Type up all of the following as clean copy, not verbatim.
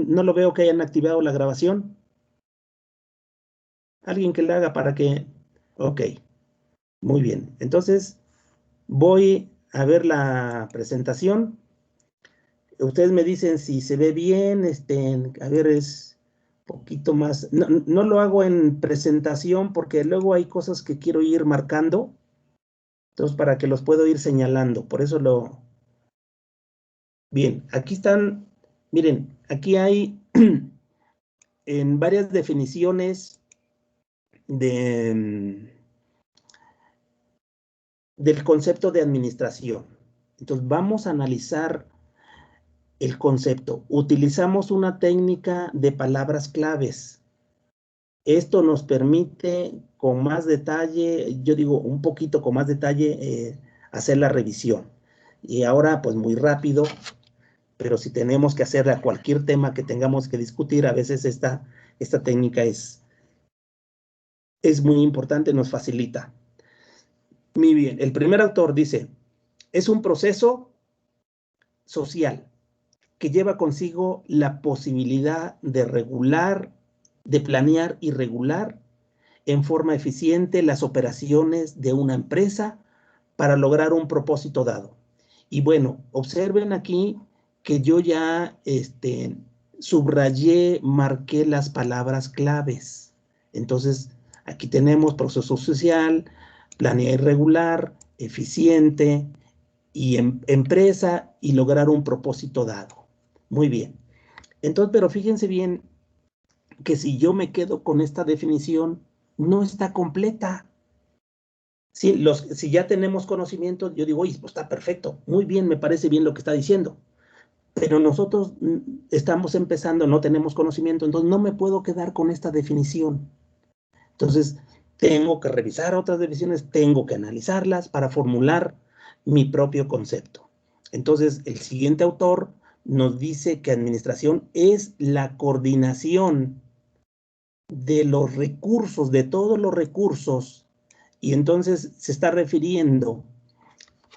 no lo veo que hayan activado la grabación. Alguien que la haga para que... Ok, muy bien. Entonces, voy a ver la presentación. Ustedes me dicen si se ve bien, a ver, es poquito más. No, no lo hago en presentación porque luego hay cosas que quiero ir marcando. Entonces, para que los puedo ir señalando. Por eso lo... Bien, aquí están, miren, aquí hay en varias definiciones de, del concepto de administración. Entonces, vamos a analizar el concepto. Utilizamos una técnica de palabras claves. Esto nos permite con más detalle, yo digo un poquito con más detalle, hacer la revisión. Y ahora, pues muy rápido, pero si tenemos que hacerle a cualquier tema que tengamos que discutir, a veces esta técnica es muy importante, nos facilita. Muy bien, el primer autor dice, es un proceso social que lleva consigo la posibilidad de regular, de planear y regular en forma eficiente las operaciones de una empresa para lograr un propósito dado. Y bueno, observen aquí que yo ya subrayé, marqué las palabras claves. Entonces, aquí tenemos proceso social, planear y regular, eficiente y empresa y lograr un propósito dado. Muy bien. Entonces, pero fíjense bien que si yo me quedo con esta definición, no está completa. Si ya tenemos conocimiento, yo digo, oye, pues está perfecto, muy bien, me parece bien lo que está diciendo. Pero nosotros estamos empezando, no tenemos conocimiento, entonces no me puedo quedar con esta definición. Entonces, tengo que revisar otras definiciones, tengo que analizarlas para formular mi propio concepto. Entonces, el siguiente autor nos dice que administración es la coordinación de los recursos, de todos los recursos, y entonces se está refiriendo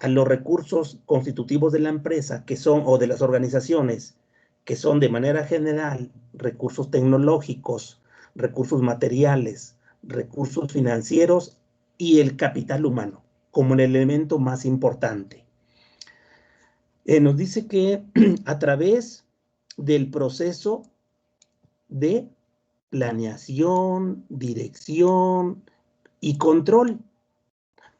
a los recursos constitutivos de la empresa, que son, o de las organizaciones, que son de manera general recursos tecnológicos, recursos materiales, recursos financieros y el capital humano, como el elemento más importante. Nos dice que a través del proceso de planeación, dirección y control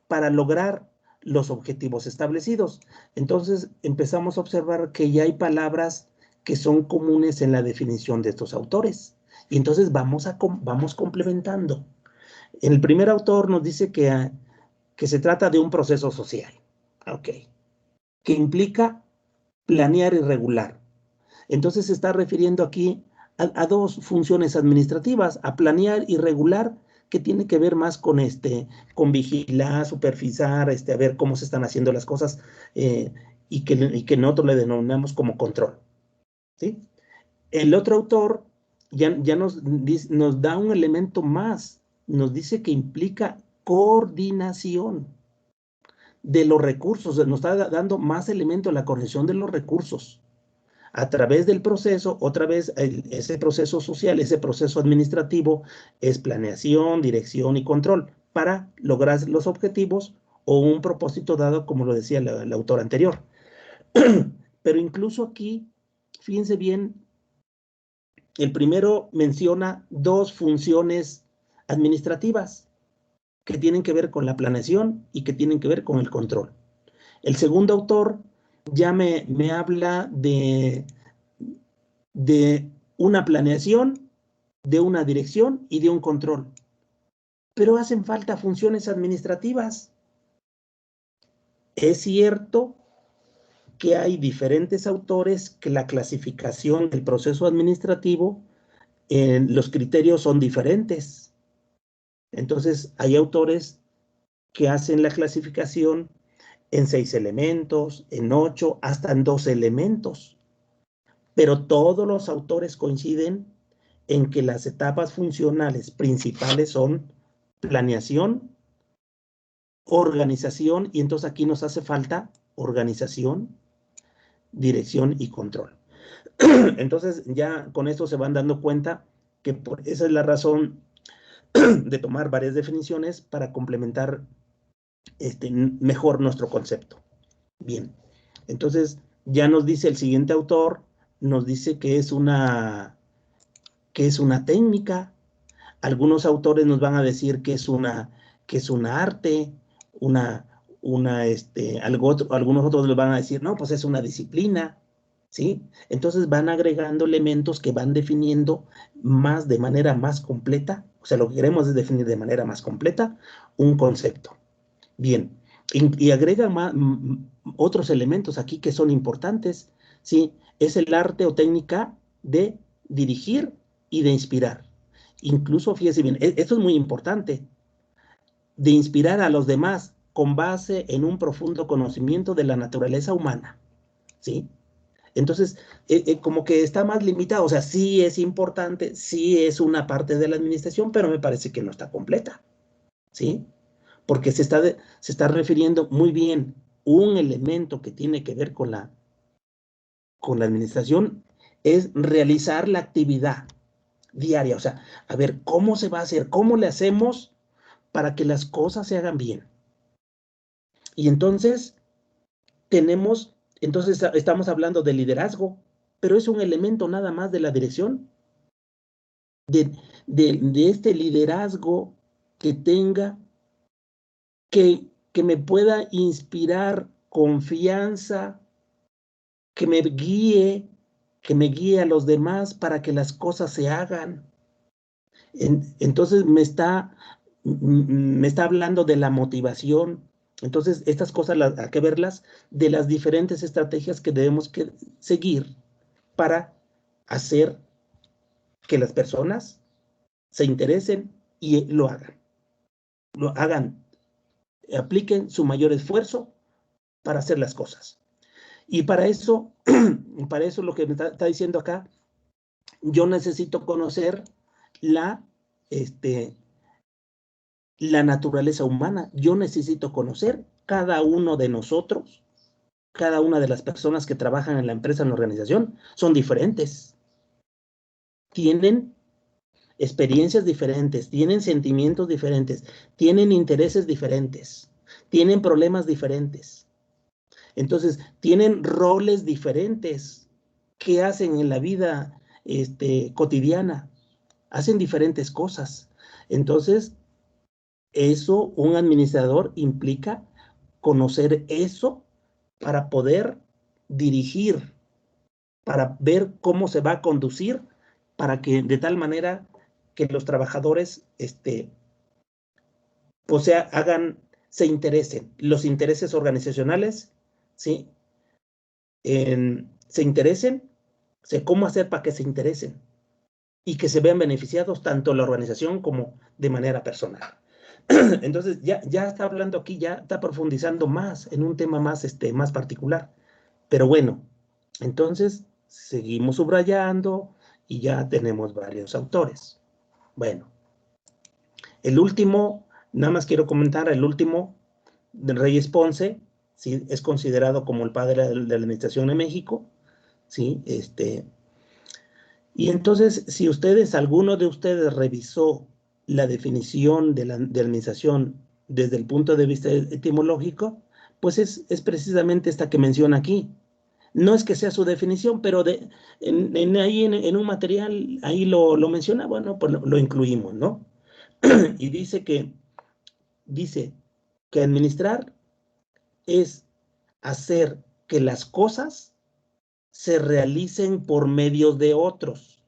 para lograr los objetivos establecidos. Entonces empezamos a observar que ya hay palabras que son comunes en la definición de estos autores. Y entonces vamos complementando. El primer autor nos dice que se trata de un proceso social, ok, que implica planear y regular. Entonces se está refiriendo aquí a dos funciones administrativas, a planear y regular, que tiene que ver más con vigilar, supervisar, a ver cómo se están haciendo las cosas, y que nosotros le denominamos como control, ¿sí? El otro autor ya nos da un elemento más, nos dice que implica coordinación de los recursos, nos está dando más elementos, la coordinación de los recursos a través del proceso. Otra vez, ese proceso social, ese proceso administrativo es planeación, dirección y control para lograr los objetivos o un propósito dado, como lo decía el autor anterior. Pero incluso aquí, fíjense bien, el primero menciona dos funciones administrativas que tienen que ver con la planeación y que tienen que ver con el control. El segundo autor ya me habla de una planeación, de una dirección y de un control. Pero hacen falta funciones administrativas. Es cierto que hay diferentes autores que la clasificación del proceso administrativo, los criterios son diferentes. Entonces, hay autores que hacen la clasificación en 6 elementos, en 8, hasta en 12 elementos. Pero todos los autores coinciden en que las etapas funcionales principales son planeación, organización, y entonces aquí nos hace falta organización, dirección y control. Entonces, ya con esto se van dando cuenta que esa es la razón de tomar varias definiciones para complementar mejor nuestro concepto. Bien, entonces ya nos dice el siguiente autor, nos dice que es una técnica. Algunos autores nos van a decir que es una arte, algunos otros les van a decir, no, pues es una disciplina, ¿sí? Entonces van agregando elementos que van definiendo de manera más completa, o sea, lo que queremos es definir de manera más completa un concepto. Bien, y agregan otros elementos aquí que son importantes, ¿sí? Es el arte o técnica de dirigir y de inspirar. Incluso, fíjese bien, esto es muy importante, de inspirar a los demás con base en un profundo conocimiento de la naturaleza humana, ¿sí? Entonces, como que está más limitado, o sea, sí es importante, sí es una parte de la administración, pero me parece que no está completa, ¿sí? Porque se está refiriendo muy bien un elemento que tiene que ver con la administración, es realizar la actividad diaria, o sea, a ver, ¿cómo se va a hacer? ¿Cómo le hacemos para que las cosas se hagan bien? Y entonces estamos hablando de liderazgo, pero es un elemento nada más de la dirección, de este liderazgo que tenga, que me pueda inspirar confianza, que me guíe a los demás para que las cosas se hagan. Entonces me está hablando de la motivación. Entonces, estas cosas hay que verlas de las diferentes estrategias que debemos seguir para hacer que las personas se interesen y lo hagan, apliquen su mayor esfuerzo para hacer las cosas. Y para eso lo que me está diciendo acá, yo necesito conocer la, la naturaleza humana. Yo necesito conocer cada uno de nosotros, cada una de las personas que trabajan en la empresa, en la organización, son diferentes. Tienen experiencias diferentes, tienen sentimientos diferentes, tienen intereses diferentes, tienen problemas diferentes. Entonces, tienen roles diferentes que hacen en la vida cotidiana, hacen diferentes cosas. Entonces, eso, un administrador implica conocer eso para poder dirigir, para ver cómo se va a conducir, para que de tal manera que los trabajadores, pues se interesen, los intereses organizacionales, ¿sí? Se interesen, cómo hacer para que se interesen y que se vean beneficiados tanto la organización como de manera personal. Entonces, ya está hablando aquí, ya está profundizando más en un tema más particular. Pero bueno, entonces seguimos subrayando y ya tenemos varios autores. Bueno, el último, nada más quiero comentar, el último, de Reyes Ponce, ¿sí? Es considerado como el padre de la administración en México, ¿sí? Y entonces, si alguno de ustedes revisó la definición de administración desde el punto de vista etimológico, pues es precisamente esta que menciona aquí. No es que sea su definición, pero ahí en un material, ahí lo menciona, bueno, pues lo incluimos, ¿no? Y dice que administrar es hacer que las cosas se realicen por medio de otros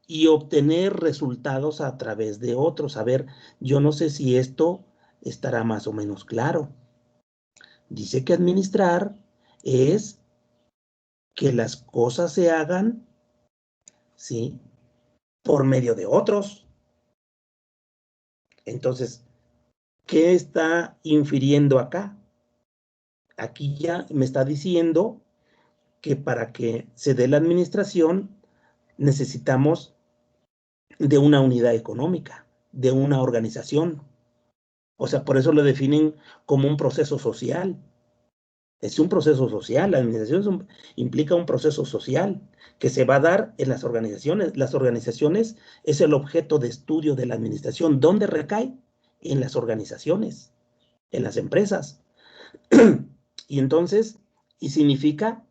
y obtener resultados a través de otros. A ver, yo no sé si esto estará más o menos claro. Dice que administrar es que las cosas se hagan, ¿sí?, por medio de otros. Entonces, ¿qué está infiriendo acá? Aquí ya me está diciendo que para que se dé la administración necesitamos de una unidad económica, de una organización. O sea, por eso lo definen como un proceso social. Es un proceso social, la administración implica un proceso social que se va a dar en las organizaciones. Las organizaciones es el objeto de estudio de la administración. ¿Dónde recae? En las organizaciones, en las empresas. Y entonces, y significa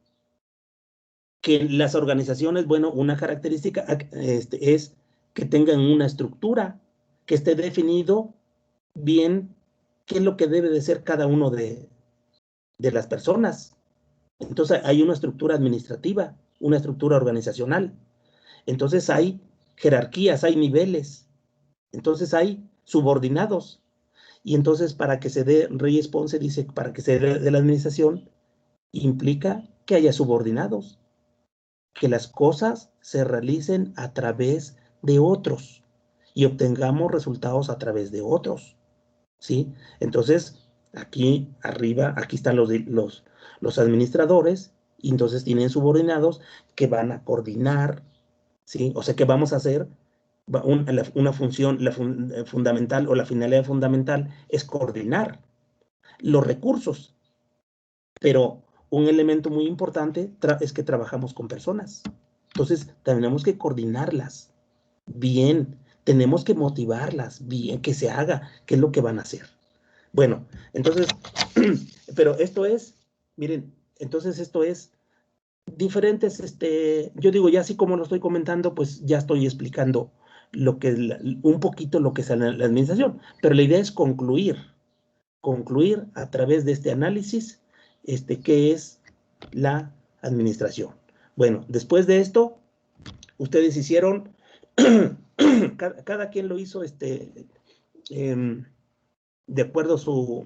que las organizaciones, bueno, una característica es que tengan una estructura, que esté definido bien qué es lo que debe de ser cada uno de las personas. Entonces hay una estructura administrativa, una estructura organizacional. Entonces hay jerarquías, hay niveles. Entonces hay subordinados. Y entonces para que se dé, Reyes Ponce dice, para que se dé de la administración, implica que haya subordinados, que las cosas se realicen a través de otros y obtengamos resultados a través de otros, ¿sí? Entonces, aquí arriba, aquí están los administradores, y entonces tienen subordinados que van a coordinar, ¿sí? O sea, que vamos a hacer una función fundamental, o la finalidad fundamental es coordinar los recursos, pero un elemento muy importante es que trabajamos con personas. Entonces, tenemos que coordinarlas bien, tenemos que motivarlas bien, que se haga, qué es lo que van a hacer. Bueno, entonces, pero esto es, miren, entonces esto es diferentes, yo digo, ya así como lo estoy comentando, pues ya estoy explicando un poquito lo que es la administración, pero la idea es concluir a través de este análisis, qué es la administración. Bueno, después de esto, ustedes hicieron, cada quien lo hizo, de acuerdo a su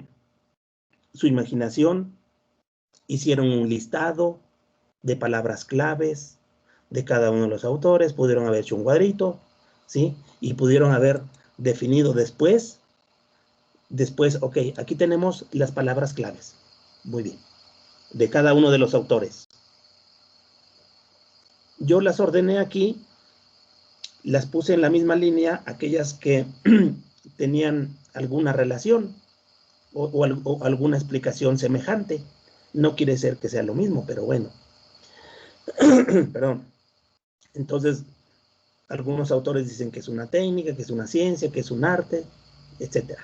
imaginación, hicieron un listado de palabras claves de cada uno de los autores, pudieron haber hecho un cuadrito, ¿sí? Y pudieron haber definido después, ok, aquí tenemos las palabras claves, muy bien, de cada uno de los autores. Yo las ordené aquí, las puse en la misma línea, aquellas que tenían alguna relación o alguna explicación semejante. No quiere ser que sea lo mismo, pero bueno. Perdón. Entonces, algunos autores dicen que es una técnica, que es una ciencia, que es un arte, etc.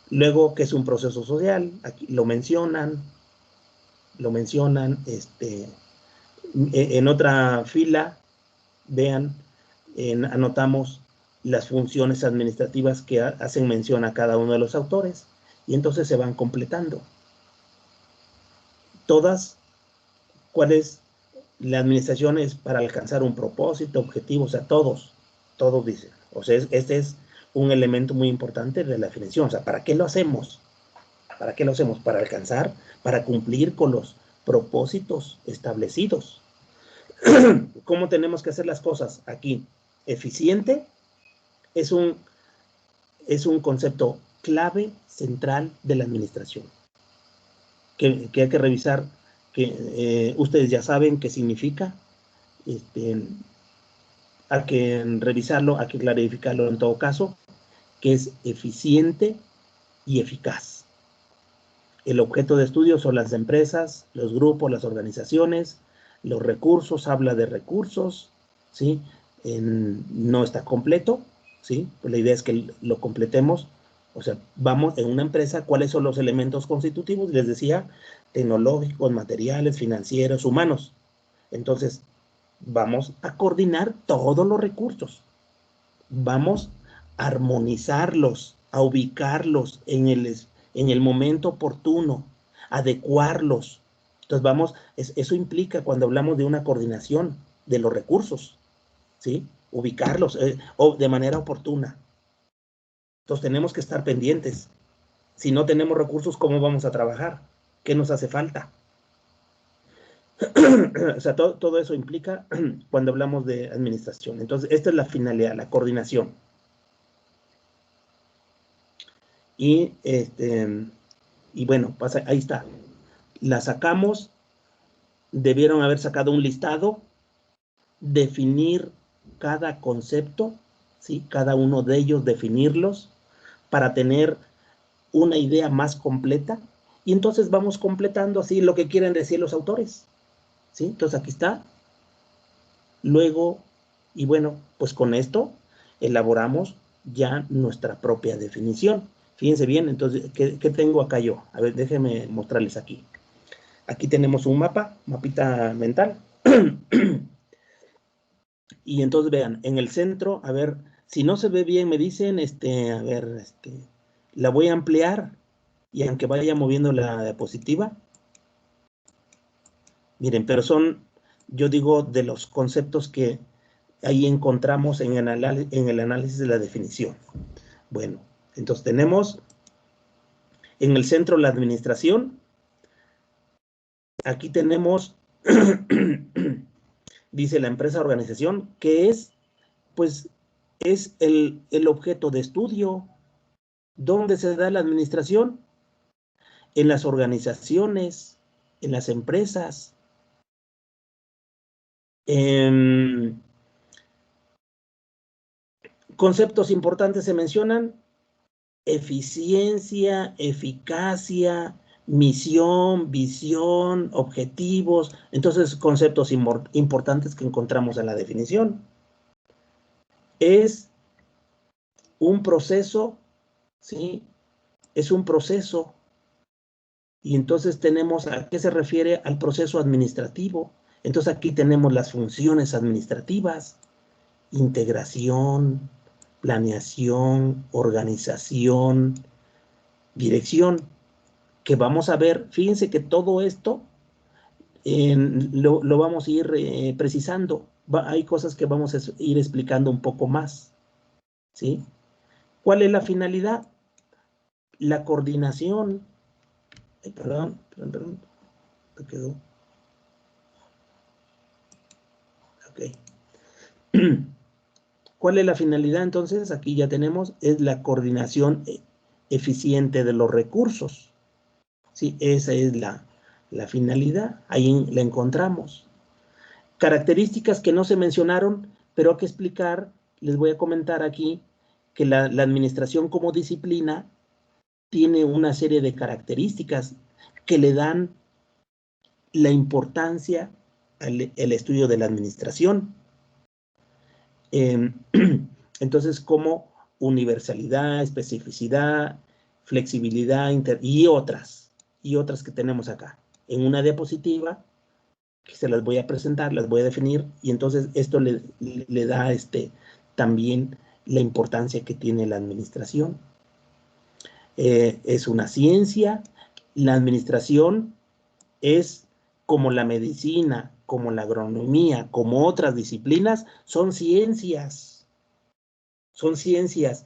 Luego, que es un proceso social, aquí lo mencionan, en otra fila, vean, anotamos las funciones administrativas que hacen mención a cada uno de los autores, y entonces se van completando. Todas, ¿cuál es? La administración es para alcanzar un propósito, objetivo, o sea, todos dicen. O sea, este es un elemento muy importante de la definición. O sea, ¿para qué lo hacemos? ¿Para qué lo hacemos? Para alcanzar, para cumplir con los propósitos establecidos. ¿Cómo tenemos que hacer las cosas? Aquí, eficiente es un concepto clave central de la administración, que hay que revisar, que ustedes ya saben qué significa. Hay que revisarlo, hay que clarificarlo en todo caso, que es eficiente y eficaz. El objeto de estudio son las empresas, los grupos, las organizaciones, los recursos, habla de recursos, ¿sí? No está completo, ¿sí? Pues la idea es que lo completemos. O sea, vamos en una empresa, ¿cuáles son los elementos constitutivos? Les decía, tecnológicos, materiales, financieros, humanos. Entonces, vamos a coordinar todos los recursos. Vamos a armonizarlos, a ubicarlos en el momento oportuno, adecuarlos. Entonces eso implica cuando hablamos de una coordinación de los recursos, ¿sí? Ubicarlos o de manera oportuna. Entonces tenemos que estar pendientes. Si no tenemos recursos, ¿cómo vamos a trabajar? ¿Qué nos hace falta? O sea, todo eso implica cuando hablamos de administración. Entonces, esta es la finalidad, la coordinación. Y bueno, pasa, ahí está. La sacamos, debieron haber sacado un listado, definir cada concepto, ¿sí? Cada uno de ellos definirlos para tener una idea más completa Y entonces vamos completando así lo que quieren decir los autores, ¿sí? Entonces aquí está. Luego, y bueno, pues con esto elaboramos ya nuestra propia definición. Fíjense bien, entonces, ¿qué tengo acá yo? A ver, déjenme mostrarles aquí. Aquí tenemos un mapita mental. Y entonces vean, en el centro, a ver, si no se ve bien, me dicen, a ver, la voy a ampliar y aunque vaya moviendo la diapositiva, miren, pero son, yo digo, de los conceptos que ahí encontramos en el análisis de la definición. Bueno, entonces tenemos en el centro la administración. Aquí tenemos, dice la empresa organización, que es, pues, es el objeto de estudio. ¿Dónde se da la administración? En las organizaciones, en las empresas. Conceptos importantes se mencionan: eficiencia, eficacia, misión, visión, objetivos. Entonces, conceptos importantes que encontramos en la definición. Es un proceso, ¿sí? Es un proceso. Y entonces tenemos, ¿a qué se refiere? Al proceso administrativo. Entonces aquí tenemos las funciones administrativas: integración, planeación, organización, dirección, que vamos a ver. Fíjense que todo esto lo vamos a ir precisando. Hay cosas que vamos a ir explicando un poco más, ¿sí? ¿Cuál es la finalidad? La coordinación. Perdón, ¿me quedó? Ok. ¿Cuál es la finalidad entonces? Aquí ya tenemos, es la coordinación eficiente de los recursos. Sí, esa es la finalidad, ahí la encontramos. Características que no se mencionaron, pero hay que explicar, les voy a comentar aquí, que la administración como disciplina tiene una serie de características que le dan la importancia al estudio de la administración. Entonces, como universalidad, especificidad, flexibilidad y otras que tenemos acá. En una diapositiva, que se las voy a presentar, las voy a definir, y entonces esto le da también la importancia que tiene la administración. Es una ciencia. La administración es como la medicina, como la agronomía, como otras disciplinas, son ciencias. Son ciencias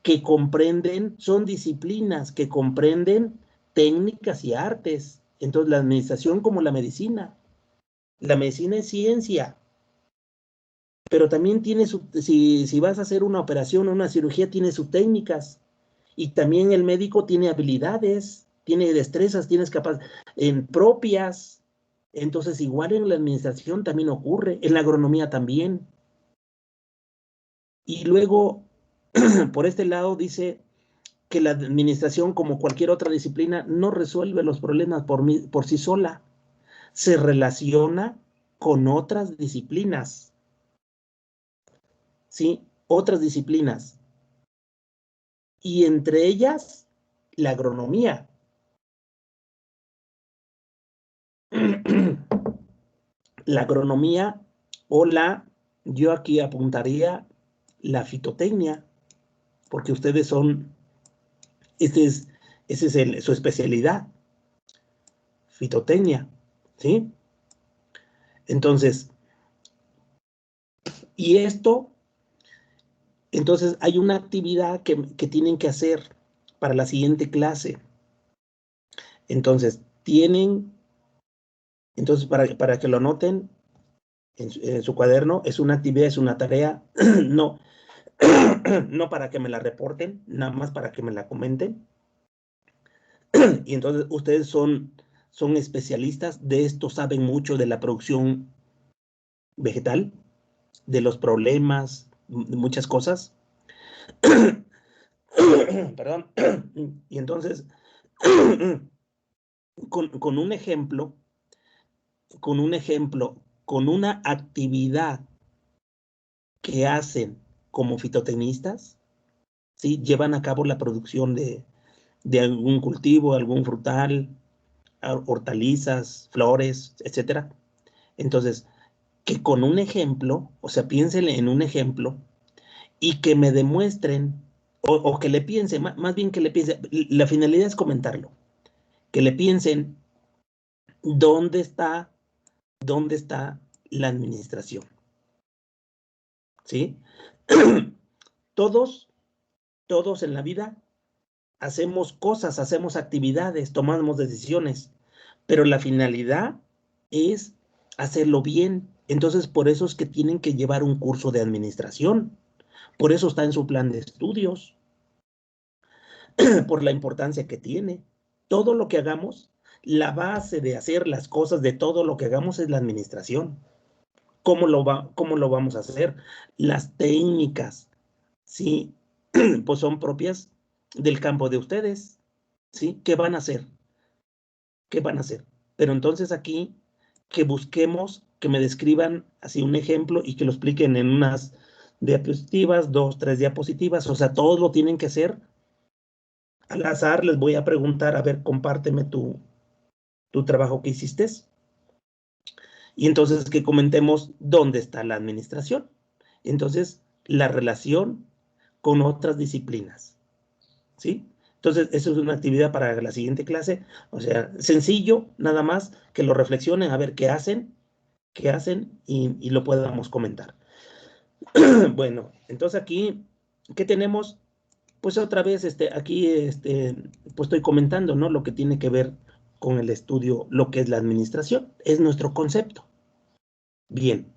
que comprenden, son disciplinas que comprenden técnicas y artes. Entonces, la administración como la medicina. La medicina es ciencia, pero también tiene si vas a hacer una operación o una cirugía, tiene sus técnicas. Y también el médico tiene habilidades, tiene destrezas, tiene capacidades propias. Entonces, igual en la administración también ocurre, en la agronomía también. Y luego, por este lado, dice que la administración, como cualquier otra disciplina, no resuelve los problemas por sí sola. Se relaciona con otras disciplinas, ¿sí? Otras disciplinas. Y entre ellas, la agronomía. La agronomía yo aquí apuntaría la fitotecnia, porque ustedes son, esa es su especialidad, fitotecnia, ¿sí? Entonces, y esto, entonces hay una actividad que tienen que hacer para la siguiente clase. Entonces, para que lo noten en su cuaderno, es una actividad, es una tarea, no, no para que me la reporten, nada más para que me la comenten. Y entonces ustedes son especialistas de esto, saben mucho de la producción vegetal, de los problemas, de muchas cosas. Perdón. Y entonces, con un ejemplo, con una actividad que hacen como fitotecnistas, ¿sí? Llevan a cabo la producción de algún cultivo, algún frutal, hortalizas, flores, etcétera. Entonces, que con un ejemplo, o sea, piénsenle en un ejemplo y que me demuestren, o que le piensen, más bien que le piensen, la finalidad es comentarlo, que le piensen dónde está la administración, ¿sí? Todos, todos en la vida hacemos cosas, hacemos actividades, tomamos decisiones, pero la finalidad es hacerlo bien. Entonces, por eso es que tienen que llevar un curso de administración. Por eso está en su plan de estudios, por la importancia que tiene. Todo lo que hagamos, la base de hacer las cosas, de todo lo que hagamos es la administración. ¿Cómo lo vamos a hacer? Las técnicas, ¿sí? Pues son propias del campo de ustedes, ¿sí? ¿Qué van a hacer? ¿Qué van a hacer? Pero entonces aquí, que busquemos, que me describan así un ejemplo y que lo expliquen en unas diapositivas, 2, 3 diapositivas, o sea, todos lo tienen que hacer. Al azar les voy a preguntar, a ver, compárteme tu trabajo que hiciste. Y entonces que comentemos dónde está la administración. Entonces, la relación con otras disciplinas, ¿sí? Entonces, eso es una actividad para la siguiente clase. O sea, sencillo, nada más que lo reflexionen, a ver qué hacen y lo podamos comentar. Bueno, entonces aquí, ¿qué tenemos? Pues otra vez, aquí, pues estoy comentando, ¿no? Lo que tiene que ver con el estudio, lo que es la administración, es nuestro concepto. Bien,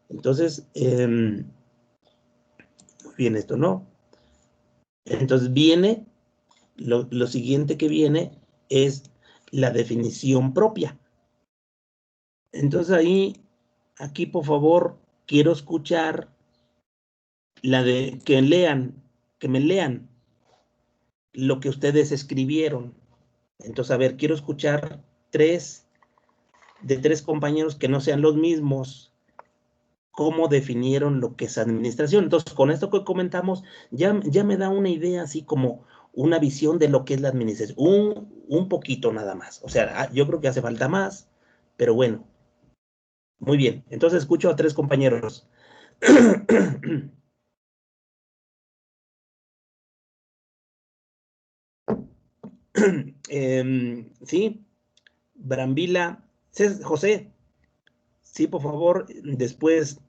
entonces, muy bien esto, ¿no? Entonces viene, lo siguiente que viene es la definición propia. Entonces ahí, aquí por favor, quiero escuchar que me lean lo que ustedes escribieron. Entonces, a ver, quiero escuchar de tres compañeros que no sean los mismos, cómo definieron lo que es administración. Entonces, con esto que comentamos, ya me da una idea así como una visión de lo que es la administración. Un poquito nada más. O sea, yo creo que hace falta más, pero bueno. Muy bien. Entonces, escucho a tres compañeros. Sí, Brambila, José, sí, por favor. Después,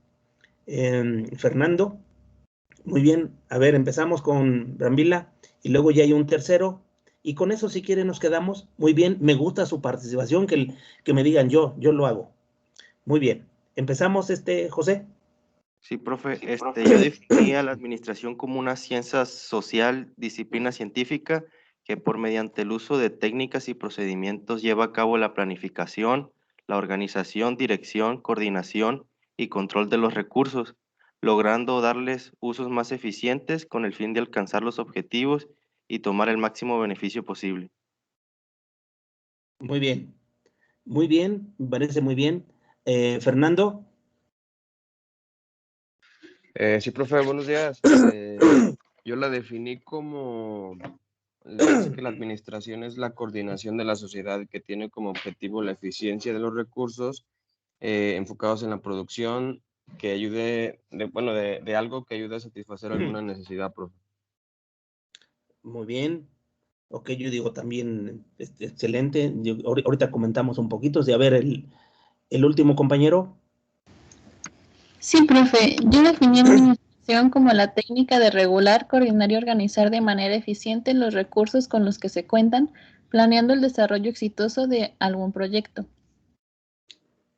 Fernando. Muy bien, a ver, empezamos con Brambila y luego ya hay un tercero. Y con eso, si quieren, nos quedamos. Muy bien, me gusta su participación, que me digan yo lo hago. Muy bien, empezamos, José. Sí, profe, yo definía la administración como una ciencia social, disciplina científica, que mediante el uso de técnicas y procedimientos lleva a cabo la planificación, la organización, dirección, coordinación y control de los recursos, logrando darles usos más eficientes con el fin de alcanzar los objetivos y tomar el máximo beneficio posible. Muy bien, me parece muy bien. Fernando. Sí, profe, buenos días. Yo la definí como, dice que la administración es la coordinación de la sociedad que tiene como objetivo la eficiencia de los recursos enfocados en la producción que ayude, de algo que ayude a satisfacer alguna necesidad, profe. Muy bien. Ok, yo digo también, excelente. Ahorita comentamos un poquito. A ver, el último compañero. Sí, profe, yo definí administración como la técnica de regular, coordinar y organizar de manera eficiente los recursos con los que se cuentan, planeando el desarrollo exitoso de algún proyecto.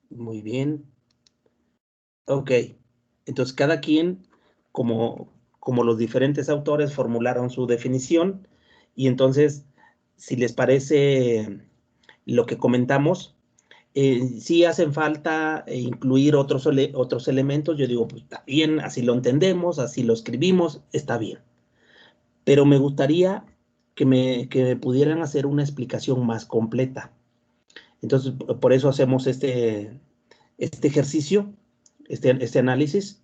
Muy bien. Ok. Entonces, cada quien, como los diferentes autores formularon su definición, y entonces, si les parece lo que comentamos, sí hacen falta incluir otros elementos. Yo digo, pues está bien, así lo entendemos, así lo escribimos, está bien. Pero me gustaría que me pudieran hacer una explicación más completa. Entonces, por eso hacemos este ejercicio, este análisis,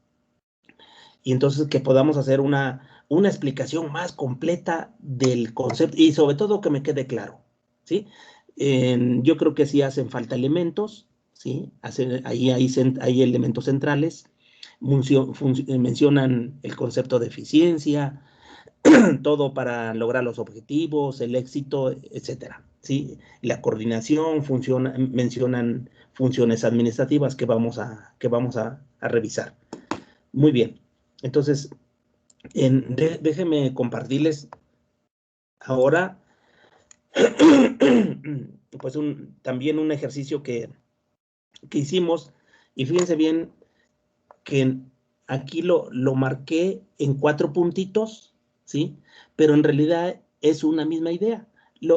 y entonces que podamos hacer una explicación más completa del concepto y sobre todo que me quede claro, ¿sí? Yo creo que sí hacen falta elementos, ¿sí? Hay elementos centrales, mencionan el concepto de eficiencia, todo para lograr los objetivos, el éxito, etcétera, ¿sí? La coordinación, mencionan funciones administrativas que vamos a revisar. Muy bien. Entonces, déjenme compartirles ahora pues también un ejercicio que hicimos, y fíjense bien que aquí lo marqué en 4 puntitos, ¿sí? Pero en realidad es una misma idea.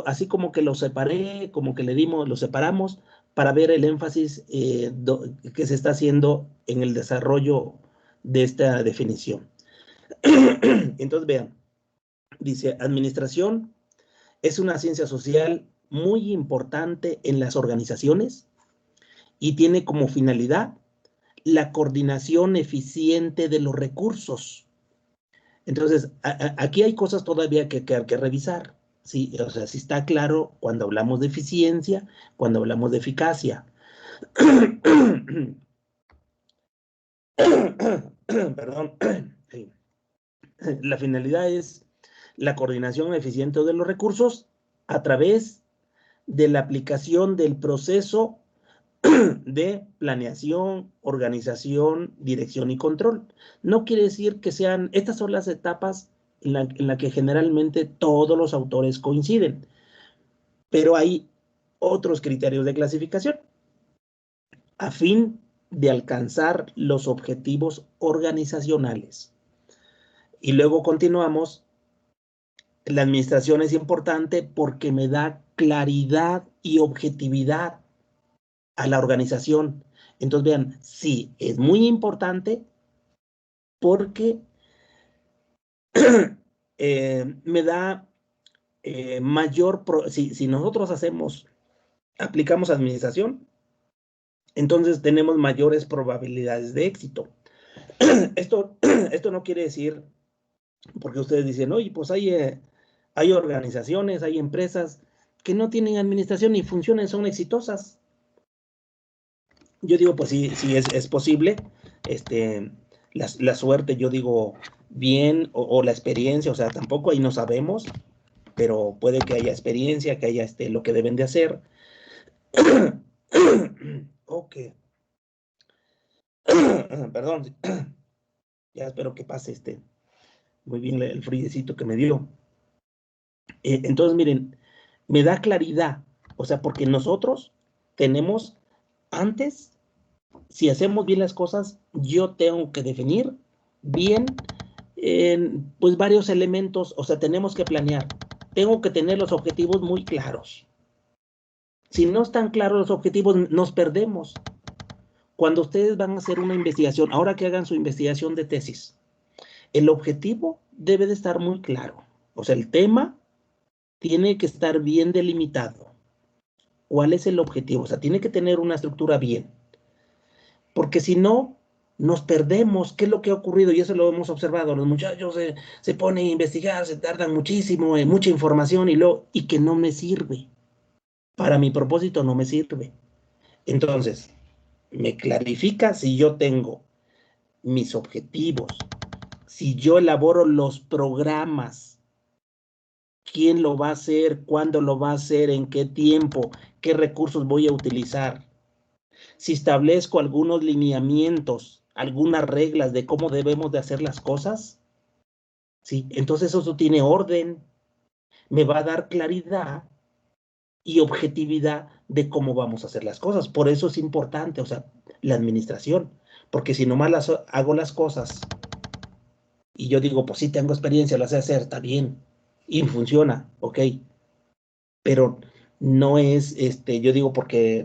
Así como que lo separé, como que lo separamos para ver el énfasis que se está haciendo en el desarrollo de esta definición. Entonces, vean, dice, administración es una ciencia social muy importante en las organizaciones y tiene como finalidad la coordinación eficiente de los recursos. Entonces, aquí hay cosas todavía que hay que revisar, ¿sí? O sea, sí está claro cuando hablamos de eficiencia, cuando hablamos de eficacia. Perdón. La finalidad es la coordinación eficiente de los recursos a través de la aplicación del proceso de planeación, organización, dirección y control. No quiere decir que sean, estas son las etapas en la que generalmente todos los autores coinciden, pero hay otros criterios de clasificación a fin de alcanzar los objetivos organizacionales. Y luego continuamos. La administración es importante porque me da claridad y objetividad a la organización. Entonces, vean, sí, es muy importante porque me da mayor, si nosotros aplicamos administración, entonces tenemos mayores probabilidades de éxito. Esto no quiere decir, porque ustedes dicen, oye, pues hay organizaciones, hay empresas que no tienen administración y funcionan, son exitosas. Yo digo, pues sí, es posible. La suerte, yo digo, bien, o la experiencia, o sea, tampoco ahí no sabemos, pero puede que haya experiencia, que haya lo que deben de hacer. Ok. Perdón. Ya espero que pase muy bien el friecito que me dio. Entonces, miren, me da claridad, o sea, porque nosotros tenemos antes, si hacemos bien las cosas, yo tengo que definir bien, pues varios elementos, o sea, tenemos que planear, tengo que tener los objetivos muy claros. Si no están claros los objetivos, nos perdemos. Cuando ustedes van a hacer una investigación, ahora que hagan su investigación de tesis, el objetivo debe de estar muy claro. O sea, el tema tiene que estar bien delimitado. ¿Cuál es el objetivo? O sea, tiene que tener una estructura bien. Porque si no, nos perdemos. ¿Qué es lo que ha ocurrido? Y eso lo hemos observado. Los muchachos se ponen a investigar, se tardan muchísimo, mucha información y que no me sirve. Para mi propósito no me sirve. Entonces, me clarifica si yo tengo mis objetivos, si yo elaboro los programas, quién lo va a hacer, cuándo lo va a hacer, en qué tiempo, qué recursos voy a utilizar. Si establezco algunos lineamientos, algunas reglas de cómo debemos de hacer las cosas, ¿sí? Entonces eso tiene orden, me va a dar claridad y objetividad de cómo vamos a hacer las cosas. Por eso es importante, o sea, la administración, porque si nomás hago las cosas y yo digo, pues sí, tengo experiencia, lo sé hacer, está bien, y funciona, ok, pero no es, yo digo porque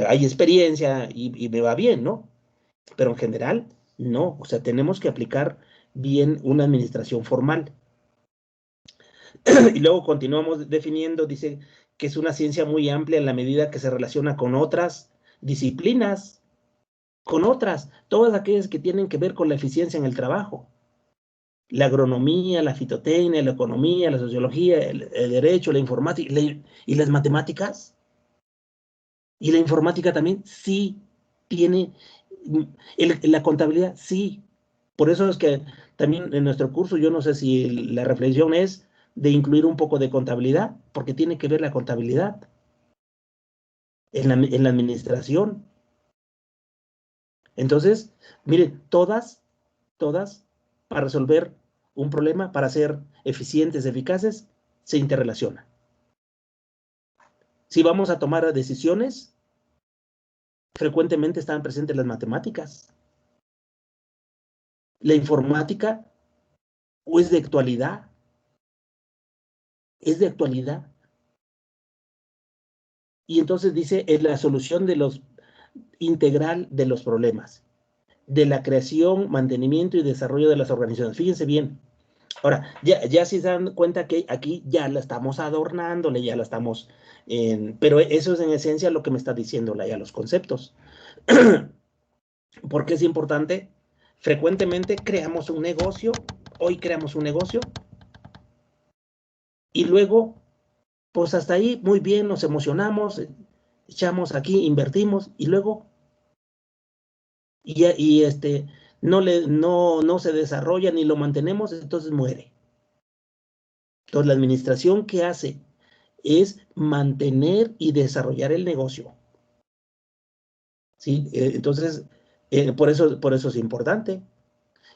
hay experiencia y me va bien, ¿no? Pero en general, no, o sea, tenemos que aplicar bien una administración formal. Y luego continuamos definiendo, dice que es una ciencia muy amplia en la medida que se relaciona con otras disciplinas, todas aquellas que tienen que ver con la eficiencia en el trabajo. La agronomía, la fitotecnia, la economía, la sociología, el derecho, la informática y las matemáticas. Y la informática también sí tiene, la contabilidad sí. Por eso es que también en nuestro curso, yo no sé si la reflexión es de incluir un poco de contabilidad, porque tiene que ver la contabilidad en la administración. Entonces, miren, todas, para resolver un problema, para ser eficientes, eficaces, se interrelacionan. Si vamos a tomar decisiones, frecuentemente están presentes las matemáticas. La informática o es de actualidad. Es de actualidad. Y entonces dice, es la solución integral de los problemas, de la creación, mantenimiento y desarrollo de las organizaciones. Fíjense bien. Ahora, ya si se dan cuenta que aquí ya la estamos adornándole, ya la estamos, pero eso es en esencia lo que me está diciendo ya los conceptos. ¿Por qué es importante? Frecuentemente creamos un negocio, hoy creamos un negocio, y luego, pues hasta ahí, muy bien, nos emocionamos, echamos aquí, invertimos, y luego, no se desarrolla ni lo mantenemos, entonces muere. Entonces, la administración, ¿qué hace? Es mantener y desarrollar el negocio. ¿Sí? Entonces, por eso es importante.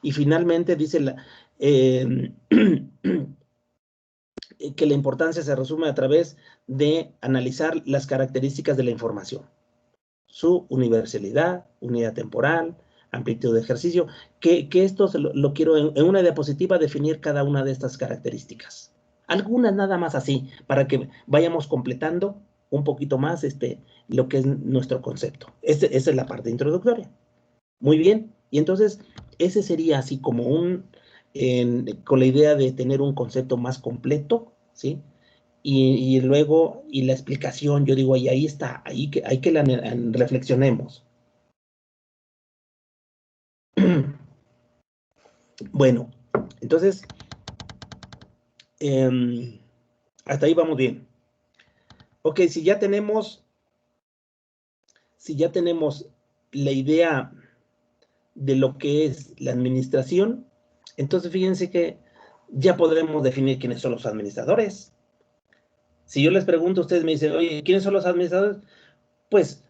Y finalmente dice que la importancia se resume a través de analizar las características de la información. Su universalidad, unidad temporal, amplitud de ejercicio, que esto lo quiero en una diapositiva definir cada una de estas características. Algunas nada más así, para que vayamos completando un poquito más lo que es nuestro concepto. Esa es la parte introductoria. Muy bien, y entonces ese sería así como con la idea de tener un concepto más completo, ¿sí? Y luego, la explicación, yo digo, ahí está, hay que la reflexionemos. Bueno, entonces, hasta ahí vamos bien. Ok, si ya tenemos la idea de lo que es la administración, entonces fíjense que ya podremos definir quiénes son los administradores. Si yo les pregunto, ustedes me dicen, oye, ¿quiénes son los administradores? Pues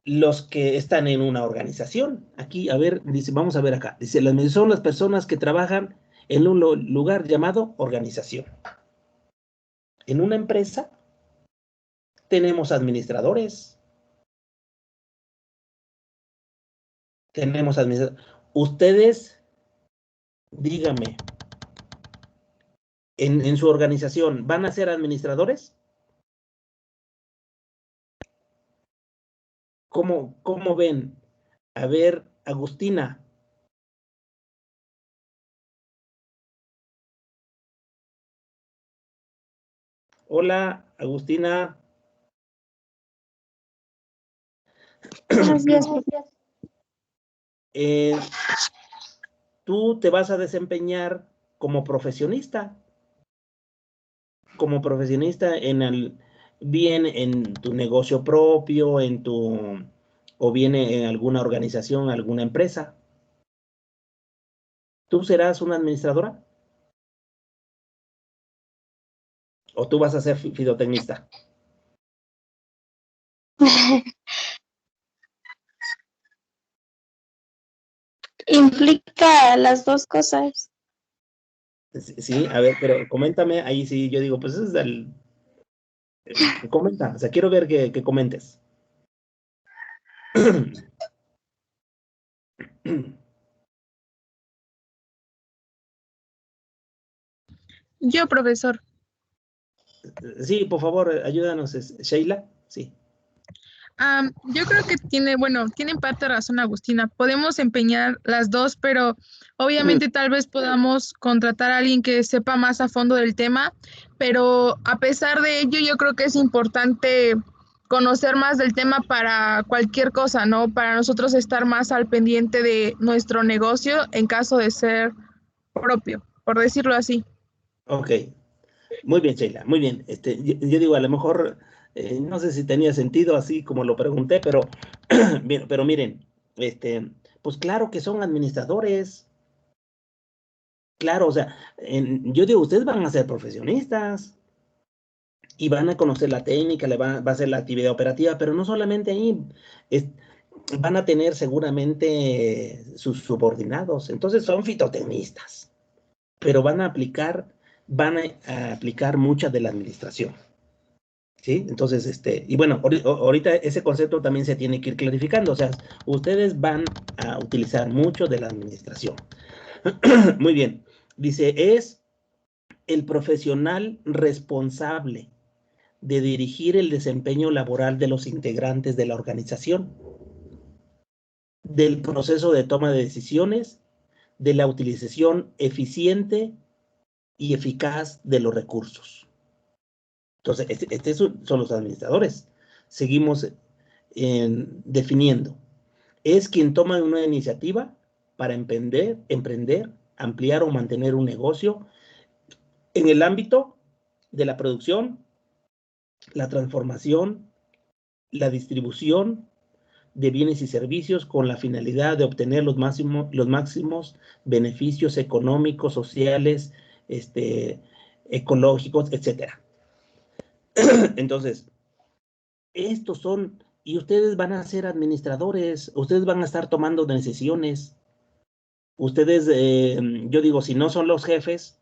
los que están en una organización. Aquí, a ver, dice, vamos a ver acá. Dice, son las personas que trabajan en un lugar llamado organización. En una empresa tenemos administradores. Ustedes, díganme, en su organización, ¿van a ser administradores? ¿Cómo ven? A ver, Agustina. Hola, Agustina. Buenos días. Tú te vas a desempeñar como profesionista bien en tu negocio propio, o bien en alguna organización, alguna empresa. ¿Tú serás una administradora? ¿O tú vas a ser fitotecnista? Implica las dos cosas. Sí, a ver, pero coméntame, ahí sí, yo digo, pues es comenta, o sea, quiero ver que comentes. Yo, profesor. Sí, por favor, ayúdanos, Sheila. Sí. Yo creo que tiene parte de razón Agustina. Podemos empeñar las dos, pero obviamente tal vez podamos contratar a alguien que sepa más a fondo del tema, pero a pesar de ello, yo creo que es importante conocer más del tema para cualquier cosa, ¿no? Para nosotros estar más al pendiente de nuestro negocio en caso de ser propio, por decirlo así. Ok, muy bien, Sheila, muy bien. Yo digo, a lo mejor, no sé si tenía sentido así como lo pregunté, pero, pero miren, pues claro que son administradores, claro, o sea, yo digo, ustedes van a ser profesionistas y van a conocer la técnica, va a ser la actividad operativa, pero no solamente ahí, es- van a tener seguramente sus subordinados, entonces son fitotecnistas, pero van a aplicar mucha de la administración. ¿Sí? Entonces, y bueno, ahorita ese concepto también se tiene que ir clarificando, o sea, ustedes van a utilizar mucho de la administración. Muy bien, dice, es el profesional responsable de dirigir el desempeño laboral de los integrantes de la organización, del proceso de toma de decisiones, de la utilización eficiente y eficaz de los recursos. Entonces, son los administradores. Seguimos definiendo. Es quien toma una iniciativa para emprender, ampliar o mantener un negocio en el ámbito de la producción, la transformación, la distribución de bienes y servicios con la finalidad de obtener los máximos beneficios económicos, sociales, ecológicos, etcétera. Entonces, estos son, y ustedes van a ser administradores, ustedes van a estar tomando decisiones. Ustedes, yo digo, si no son los jefes,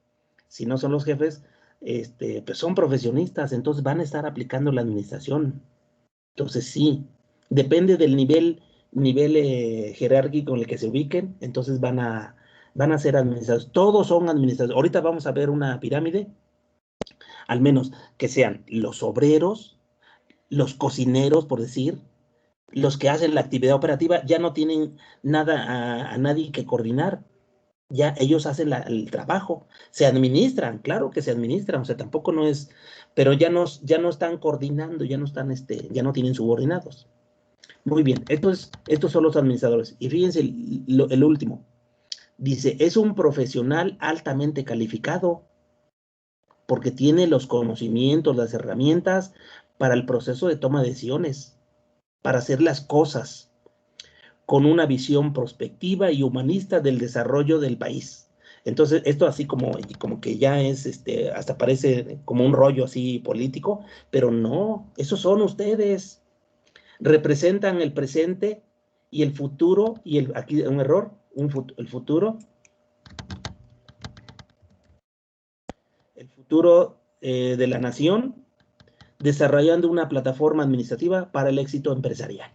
pues son profesionistas, entonces van a estar aplicando la administración. Entonces sí, depende del nivel jerárquico en el que se ubiquen, entonces van a ser administradores. Todos son administradores. Ahorita vamos a ver una pirámide, al menos que sean los obreros, los cocineros, por decir, los que hacen la actividad operativa, ya no tienen nada a nadie que coordinar. Ya ellos hacen el trabajo, se administran, claro que se administran, o sea, tampoco no es, pero ya no están coordinando, ya no tienen subordinados. Muy bien, estos son los administradores. Y fíjense el último. Dice, es un profesional altamente calificado porque tiene los conocimientos, las herramientas para el proceso de toma de decisiones, para hacer las cosas con una visión prospectiva y humanista del desarrollo del país. Entonces, esto así como que ya es, hasta parece como un rollo así político, pero no, esos son ustedes. Representan el presente y el futuro, aquí un error, el futuro de la nación, desarrollando una plataforma administrativa para el éxito empresarial.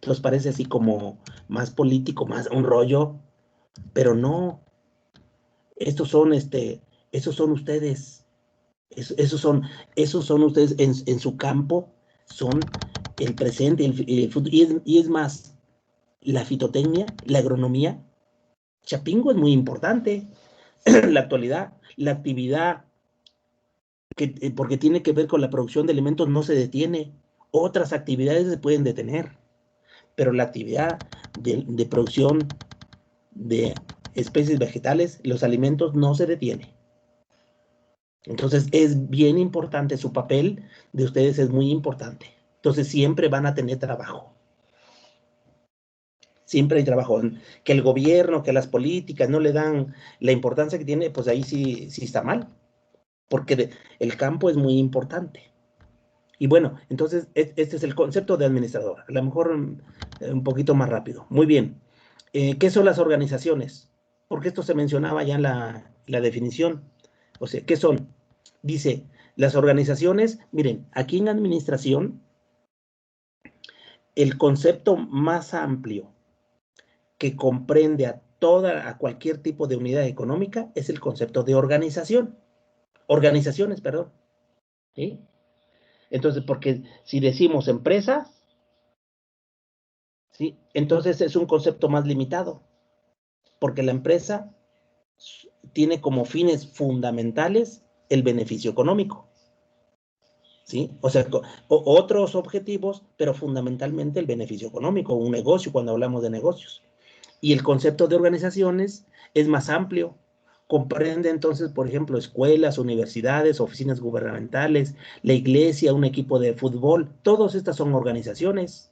¿Nos parece así como más político, más un rollo? Pero no, estos son ustedes, esos son ustedes en su campo, son el presente el futuro, y es más, la fitotecnia, la agronomía, Chapingo es muy importante, la actualidad, la actividad, porque tiene que ver con la producción de alimentos, no se detiene, otras actividades se pueden detener, pero la actividad de producción de especies vegetales, los alimentos, no se detiene. Entonces es bien importante, su papel de ustedes es muy importante. Entonces siempre van a tener trabajo. Siempre hay trabajo. Que el gobierno, que las políticas no le dan la importancia que tiene, pues ahí sí está mal. Porque el campo es muy importante. Y bueno, entonces este es el concepto de administrador. A lo mejor un poquito más rápido. Muy bien. ¿Qué son las organizaciones? Porque esto se mencionaba ya en la definición. O sea, ¿qué son? Dice, las organizaciones, miren, aquí en administración, el concepto más amplio que comprende a cualquier tipo de unidad económica es el concepto de organizaciones, perdón. ¿Sí? Entonces, porque si decimos empresas, ¿sí? Entonces es un concepto más limitado, porque la empresa tiene como fines fundamentales el beneficio económico, ¿sí? O sea, otros objetivos, pero fundamentalmente el beneficio económico, un negocio cuando hablamos de negocios. Y el concepto de organizaciones es más amplio. Comprende entonces, por ejemplo, escuelas, universidades, oficinas gubernamentales, la iglesia, un equipo de fútbol. Todas estas son organizaciones.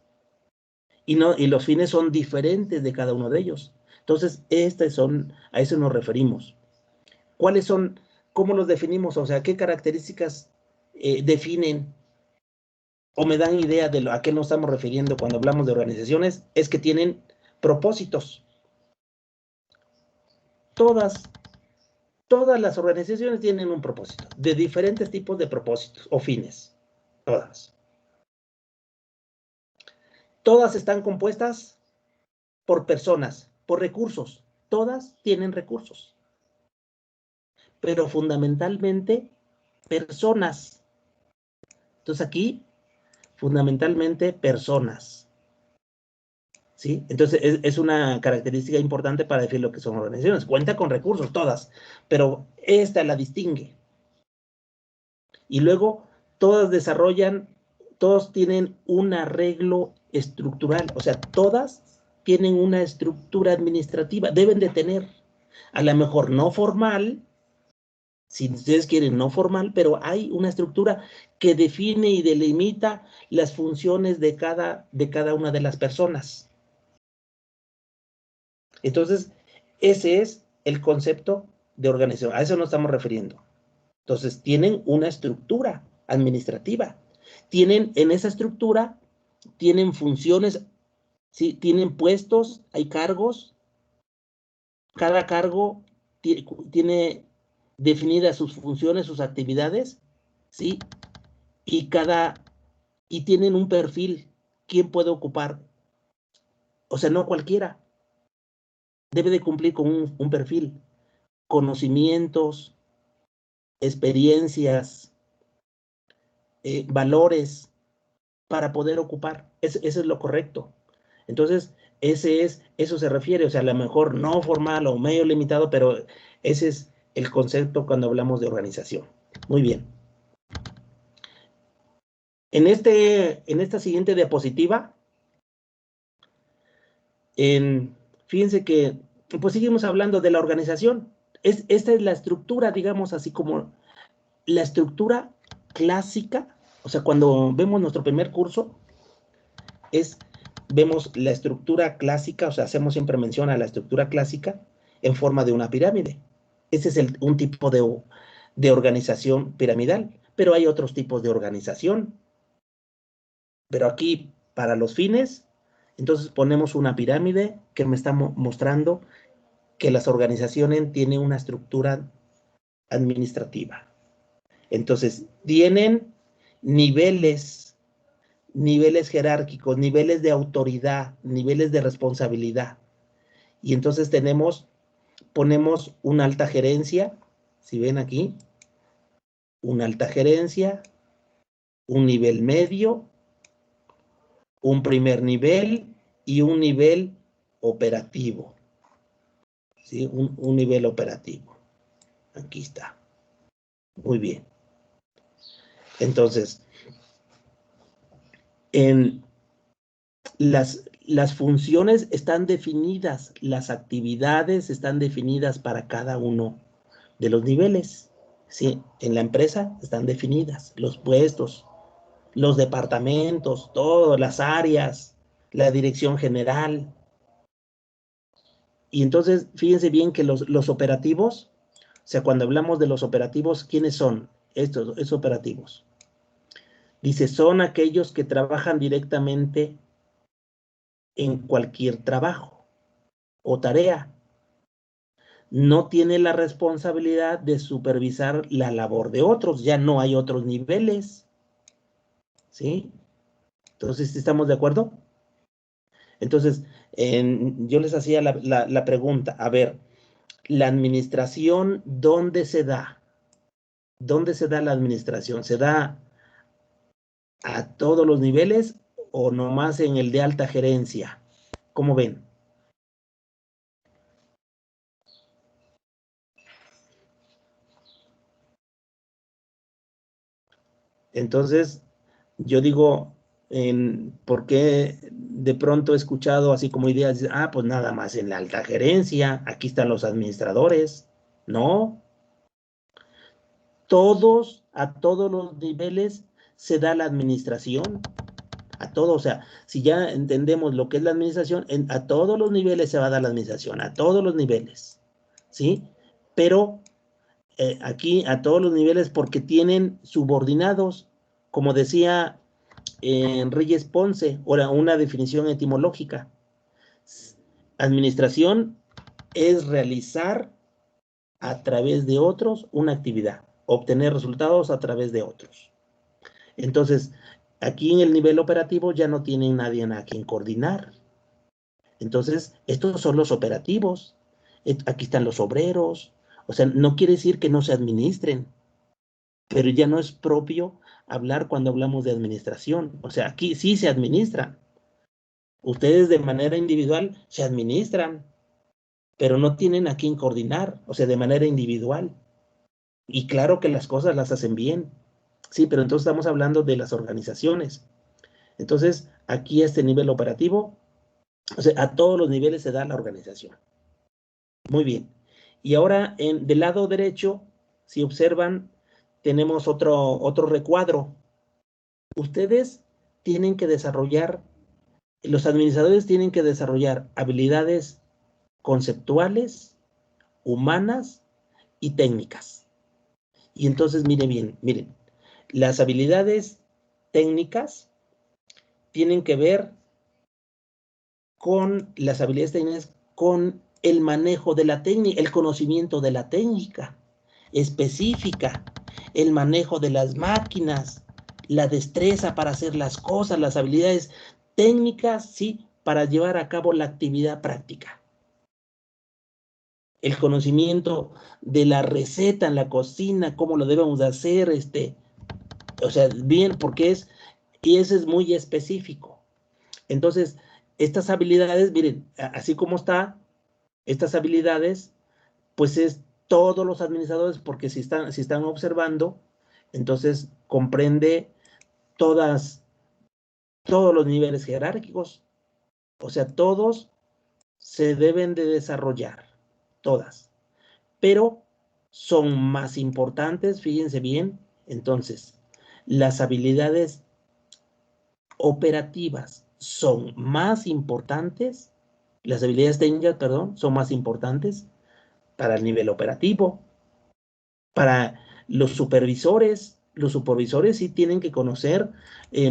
Y los fines son diferentes de cada uno de ellos. Entonces, a eso nos referimos. ¿Cuáles son? ¿Cómo los definimos? O sea, ¿qué características definen o me dan idea de a qué nos estamos refiriendo cuando hablamos de organizaciones? Es que tienen propósitos. Todas las organizaciones tienen un propósito, de diferentes tipos de propósitos o fines. Todas. Todas están compuestas por personas, por recursos. Todas tienen recursos. Pero fundamentalmente, personas. Entonces aquí, fundamentalmente, personas. ¿Sí? Entonces es una característica importante para definir lo que son organizaciones. Cuenta con recursos, todas, pero esta la distingue. Y luego, todas tienen un arreglo estructural, o sea, todas tienen una estructura administrativa, deben de tener, a lo mejor no formal, si ustedes quieren no formal, pero hay una estructura que define y delimita las funciones de cada una de las personas. Entonces, ese es el concepto de organización, a eso nos estamos refiriendo. Entonces, tienen una estructura administrativa. En esa estructura, tienen funciones, ¿sí? Tienen puestos, hay cargos. Cada cargo tiene definidas sus funciones, sus actividades, ¿sí? Y tienen un perfil. ¿Quién puede ocupar? O sea, no cualquiera. Debe de cumplir con un perfil. Conocimientos, experiencias, valores, para poder ocupar. Eso es lo correcto. Entonces, eso se refiere, o sea, a lo mejor no formal o medio limitado, pero ese es el concepto cuando hablamos de organización. Muy bien. En esta siguiente diapositiva, fíjense que, pues seguimos hablando de la organización. Esta es la estructura, digamos, así como la estructura clásica, o sea, cuando vemos nuestro primer curso, vemos la estructura clásica, o sea, hacemos siempre mención a la estructura clásica en forma de una pirámide. Ese es un tipo de organización piramidal, pero hay otros tipos de organización. Pero aquí, para los fines, entonces ponemos una pirámide que me está mostrando que las organizaciones tienen una estructura administrativa. Entonces, tienen niveles jerárquicos, niveles de autoridad, niveles de responsabilidad. Y entonces ponemos una alta gerencia, si ven aquí, una alta gerencia, un nivel medio, un primer nivel y un nivel operativo. ¿Sí? Un nivel operativo. Aquí está. Muy bien. Entonces, las funciones están definidas, las actividades están definidas para cada uno de los niveles. ¿Sí? En la empresa están definidas los puestos, los departamentos, todas las áreas, la dirección general. Y entonces, fíjense bien que los operativos, o sea, cuando hablamos de los operativos, ¿quiénes son esos operativos? Dice, son aquellos que trabajan directamente en cualquier trabajo o tarea. No tiene la responsabilidad de supervisar la labor de otros, ya no hay otros niveles. ¿Sí? Entonces, ¿estamos de acuerdo? Entonces, yo les hacía la pregunta, a ver, la administración, ¿dónde se da? ¿Dónde se da la administración? ¿Se da a todos los niveles o nomás en el de alta gerencia? ¿Cómo ven? Entonces, yo digo, ¿por qué de pronto he escuchado así como ideas? Pues nada más en la alta gerencia, aquí están los administradores. No, a todos los niveles se da la administración. A todo, o sea, si ya entendemos lo que es la administración, a todos los niveles se va a dar la administración, a todos los niveles, ¿sí? Pero aquí a todos los niveles porque tienen subordinados, como decía Reyes Ponce, ahora una definición etimológica. Administración es realizar a través de otros una actividad, obtener resultados a través de otros. Entonces, aquí en el nivel operativo ya no tienen nadie a quien coordinar. Entonces, estos son los operativos. Aquí están los obreros. O sea, no quiere decir que no se administren, pero ya no es propio hablar cuando hablamos de administración. O sea, aquí sí se administran. Ustedes de manera individual se administran, pero no tienen a quien coordinar, o sea, de manera individual. Y claro que las cosas las hacen bien. Sí, pero entonces estamos hablando de las organizaciones. Entonces, aquí a este nivel operativo, o sea, a todos los niveles se da la organización. Muy bien. Y ahora, del lado derecho, si observan, tenemos otro recuadro. Ustedes tienen que desarrollar, los administradores tienen que desarrollar habilidades conceptuales, humanas y técnicas. Y entonces, miren, las habilidades técnicas tienen que ver con las habilidades técnicas, con el manejo de la técnica, el conocimiento de la técnica específica, el manejo de las máquinas, la destreza para hacer las cosas, las habilidades técnicas, sí, para llevar a cabo la actividad práctica. El conocimiento de la receta en la cocina, cómo lo debemos de hacer, o sea, bien, y ese es muy específico. Entonces, estas habilidades, miren, así como está, estas habilidades, pues es todos los administradores, porque si están observando, entonces comprende todos los niveles jerárquicos, o sea, todos se deben de desarrollar, todas, pero son más importantes, fíjense bien, entonces, las habilidades operativas son más importantes, las habilidades técnicas, perdón, son más importantes para el nivel operativo, para los supervisores sí tienen que conocer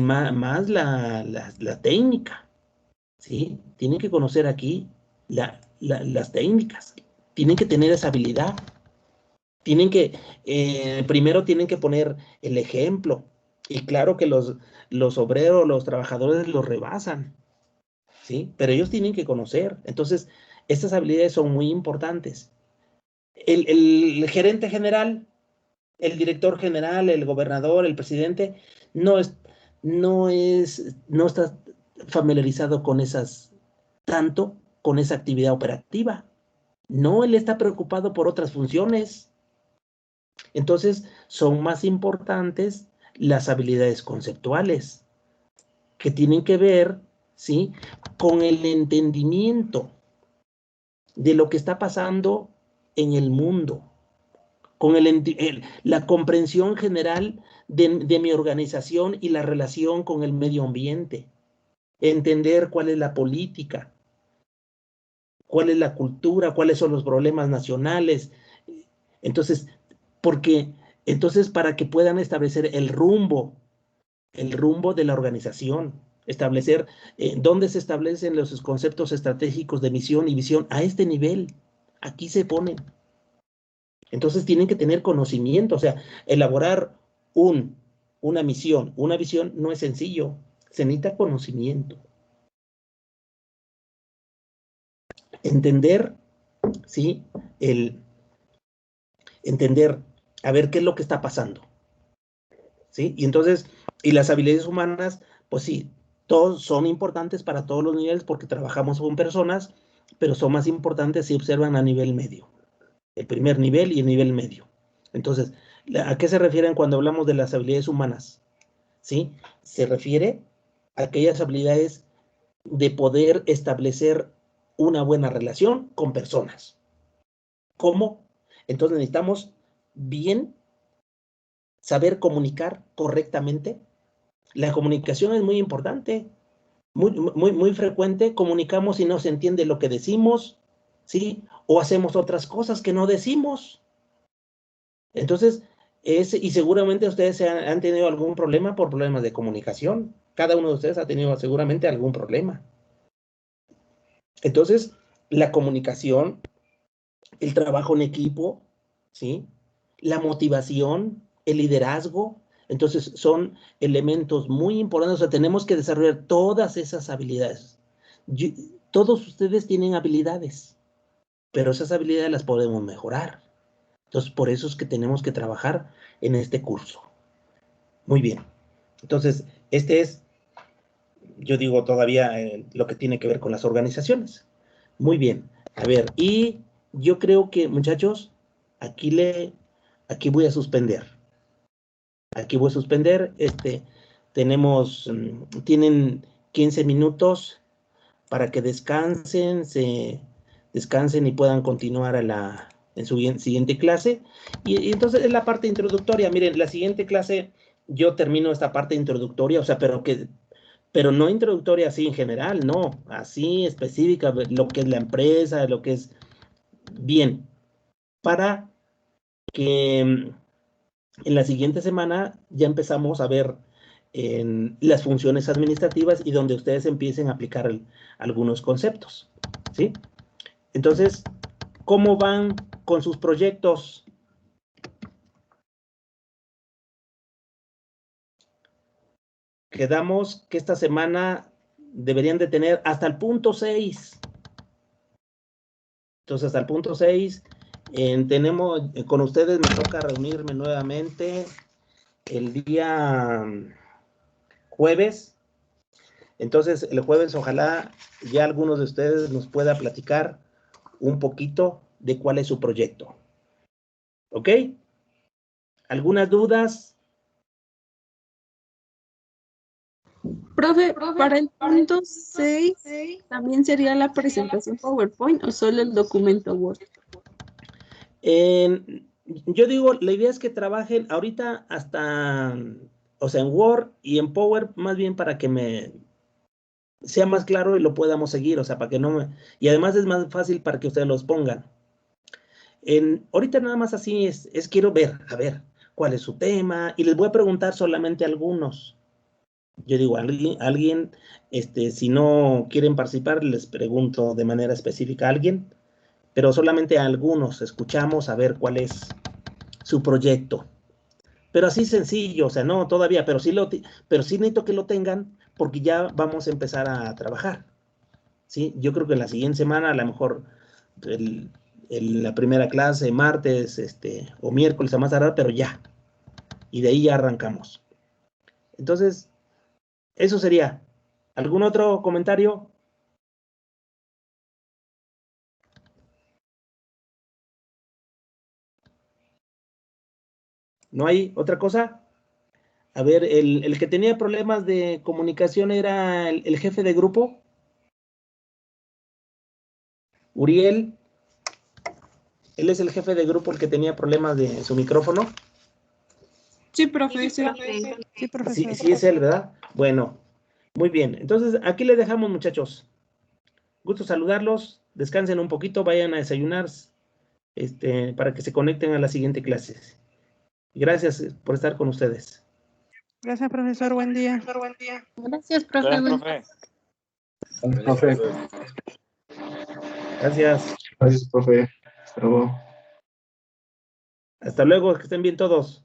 más la técnica, ¿sí? Tienen que conocer aquí las técnicas, tienen que tener esa habilidad, primero tienen que poner el ejemplo, y claro que los obreros, los trabajadores los rebasan, ¿sí? Pero ellos tienen que conocer, entonces estas habilidades son muy importantes. El gerente general, el director general, el gobernador, el presidente, no está familiarizado tanto con esa actividad operativa. No, él está preocupado por otras funciones. Entonces, son más importantes las habilidades conceptuales, que tienen que ver, ¿sí?, con el entendimiento de lo que está pasando en el mundo, con la comprensión general de mi organización y la relación con el medio ambiente, entender cuál es la política, cuál es la cultura, cuáles son los problemas nacionales. Entonces, para que puedan establecer el rumbo de la organización, establecer dónde se establecen los conceptos estratégicos de misión y visión a este nivel, aquí se ponen. Entonces tienen que tener conocimiento, o sea, elaborar una misión, una visión no es sencillo, se necesita conocimiento. Entender, ¿sí? Entender, a ver qué es lo que está pasando, ¿sí? Y entonces, y las habilidades humanas, pues sí, Todos son importantes para todos los niveles porque trabajamos con personas, pero son más importantes si observan a nivel medio. El primer nivel y el nivel medio. Entonces, ¿a qué se refieren cuando hablamos de las habilidades humanas? ¿Sí? Se refiere a aquellas habilidades de poder establecer una buena relación con personas. ¿Cómo? Entonces necesitamos bien saber comunicar correctamente. La comunicación es muy importante, muy frecuente. Comunicamos y no se entiende lo que decimos, ¿sí? O hacemos otras cosas que no decimos. Entonces, y seguramente ustedes han tenido algún problema por problemas de comunicación. Cada uno de ustedes ha tenido seguramente algún problema. Entonces, la comunicación, el trabajo en equipo, ¿sí? La motivación, el liderazgo. Entonces, son elementos muy importantes. O sea, tenemos que desarrollar todas esas habilidades. Todos ustedes tienen habilidades, pero esas habilidades las podemos mejorar. Entonces, por eso es que tenemos que trabajar en este curso. Muy bien. Entonces, este es, yo digo todavía, lo que tiene que ver con las organizaciones. Muy bien. A ver, y yo creo que, muchachos, aquí voy a suspender. Aquí voy a suspender. Tienen 15 minutos para que descansen, descansen y puedan continuar en su siguiente clase. Y entonces es la parte introductoria. Miren, la siguiente clase yo termino esta parte introductoria, o sea, pero no introductoria así en general, no, así específica, lo que es la empresa, lo que es bien, para que en la siguiente semana ya empezamos a ver las funciones administrativas y donde ustedes empiecen a aplicar algunos conceptos, ¿sí? Entonces, ¿cómo van con sus proyectos? Quedamos que esta semana deberían de tener hasta el punto 6. Entonces, hasta el punto 6, con ustedes me toca reunirme nuevamente el día jueves. Entonces, el jueves ojalá ya algunos de ustedes nos pueda platicar un poquito de cuál es su proyecto. ¿Ok? ¿Algunas dudas? Profe, para el punto 6, ¿también sería la presentación PowerPoint o solo el documento Word? Yo digo, la idea es que trabajen ahorita hasta, o sea, en Word y en Power, más bien para que me sea más claro y lo podamos seguir, o sea, para que y además es más fácil para que ustedes los pongan. Ahorita nada más así quiero ver, a ver, cuál es su tema, y les voy a preguntar solamente a algunos. Yo digo, alguien, si no quieren participar, les pregunto de manera específica a alguien, pero solamente a algunos escuchamos a ver cuál es su proyecto. Pero así sencillo, o sea, no todavía, pero sí necesito que lo tengan porque ya vamos a empezar a trabajar, ¿sí? Yo creo que en la siguiente semana, a lo mejor la primera clase, martes, o miércoles a más tardar, pero ya. Y de ahí ya arrancamos. Entonces, eso sería. ¿Algún otro comentario? ¿No hay otra cosa? A ver, el que tenía problemas de comunicación era el jefe de grupo. Uriel. Él es el jefe de grupo el que tenía problemas de su micrófono. Sí, profe, sí. Sí, es él, ¿verdad? Bueno, muy bien. Entonces, aquí le dejamos, muchachos. Gusto saludarlos. Descansen un poquito, vayan a desayunar, para que se conecten a la siguiente clase. Gracias por estar con ustedes. Gracias, profesor. Buen día. Gracias, profe. Profe. Gracias. Gracias, profe. Hasta luego. Hasta luego, que estén bien todos.